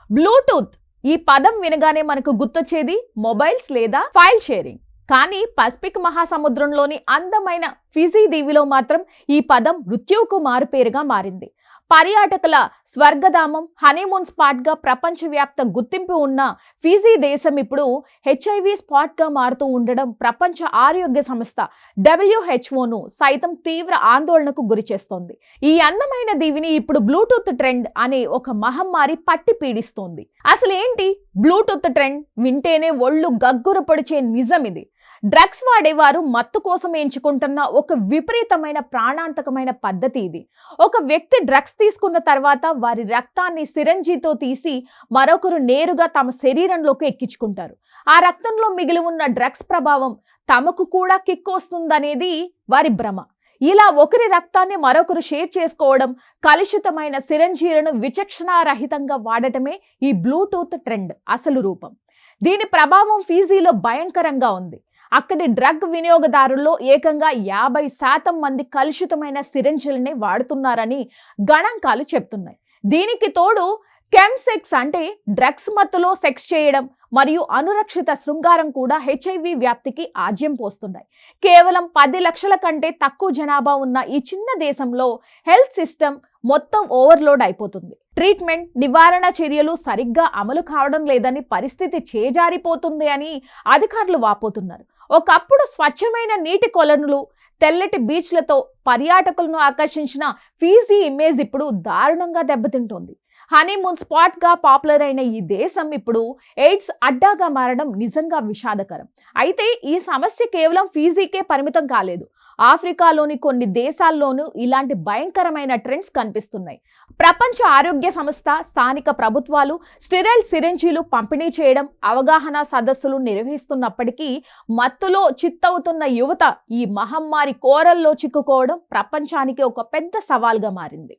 Bluetooth ఈ పదం వినగానే మనకు గుర్తొచ్చేది మొబైల్స్ లేదా ఫైల్ షేరింగ్. కానీ పసిఫిక్ మహాసముద్రంలోని అందమైన ఫిజీ దీవిలో మాత్రం ఈ పదం మృత్యువుకు మారుపేరుగా మారింది. పర్యాటకుల స్వర్గధామం, హనీమూన్ స్పాట్ గా ప్రపంచవ్యాప్త గుర్తింపు ఉన్న ఫిజీ దేశం ఇప్పుడు హెచ్ఐవి స్పాట్ గా మారుతూ ఉండడం ప్రపంచ ఆరోగ్య సంస్థ WHO సైతం తీవ్ర ఆందోళనకు గురిచేస్తోంది. ఈ అందమైన దీవిని ఇప్పుడు బ్లూటూత్ ట్రెండ్ అనే ఒక మహమ్మారి పట్టి పీడిస్తోంది. అసలు ఏంటి బ్లూటూత్ ట్రెండ్? వింటేనే ఒళ్ళు గగ్గుర పొడిచే నిజం ఇది. డ్రగ్స్ వాడేవారు మత్తు కోసం ఎంచుకుంటున్న ఒక విపరీతమైన ప్రాణాంతకమైన పద్ధతి ఇది. ఒక వ్యక్తి డ్రగ్స్ తీసుకున్న తర్వాత వారి రక్తాన్ని సిరంజీతో తీసి మరొకరు నేరుగా తమ శరీరంలోకి ఎక్కించుకుంటారు. ఆ రక్తంలో మిగిలి ఉన్న డ్రగ్స్ ప్రభావం తమకు కూడా కిక్ వస్తుందనేది వారి భ్రమ. ఇలా ఒకరి రక్తాన్ని మరొకరు షేర్ చేసుకోవడం, కలుషితమైన సిరంజీలను విచక్షణారహితంగా వాడటమే ఈ బ్లూటూత్ ట్రెండ్ అసలు రూపం. దీని ప్రభావం ఫిజీలో భయంకరంగా ఉంది. అక్కడి డ్రగ్ వినియోగదారుల్లో ఏకంగా 50% మంది కలుషితమైన సిరంజిల్ని వాడుతున్నారని గణాంకాలు చెప్తున్నాయి. దీనికి తోడు కెమ్సెక్స్ అంటే డ్రగ్స్ మత్తులో సెక్స్ చేయడం మరియు అనురక్షిత శృంగారం కూడా హెచ్ఐవి వ్యాప్తికి ఆజ్యం పోస్తున్నాయి. కేవలం 10 లక్షల కంటే తక్కువ జనాభా ఉన్న ఈ చిన్న దేశంలో హెల్త్ సిస్టమ్ మొత్తం ఓవర్లోడ్ అయిపోతుంది. ట్రీట్మెంట్, నివారణ చర్యలు సరిగ్గా అమలు కావడం లేదని, పరిస్థితి చేజారిపోతుంది అని అధికారులు వాపోతున్నారు. ఒకప్పుడు స్వచ్ఛమైన నీటి కొలనులు, తెల్లటి బీచ్లతో పర్యాటకులను ఆకర్షించిన ఫిజీ ఇమేజ్ ఇప్పుడు దారుణంగా దెబ్బతింటోంది. హనీమూన్ స్పాట్ గా పాపులర్ అయిన ఈ దేశం ఇప్పుడు ఎయిడ్స్ అడ్డాగా మారడం నిజంగా విషాదకరం. అయితే ఈ సమస్య కేవలం ఫిజీకే పరిమితం కాలేదు. ఆఫ్రికాలోని కొన్ని దేశాల్లోనూ ఇలాంటి భయంకరమైన ట్రెండ్స్ కనిపిస్తున్నాయి. ప్రపంచ ఆరోగ్య సంస్థ, స్థానిక ప్రభుత్వాలు స్టెరైల్ సిరింజీలు పంపిణీ చేయడం, అవగాహన సదస్సులు నిర్వహిస్తున్నప్పటికీ మత్తులో చిత్తవుతున్న యువత ఈ మహమ్మారి కోరల్లో చిక్కుకోవడం ప్రపంచానికి ఒక పెద్ద సవాల్గా మారింది.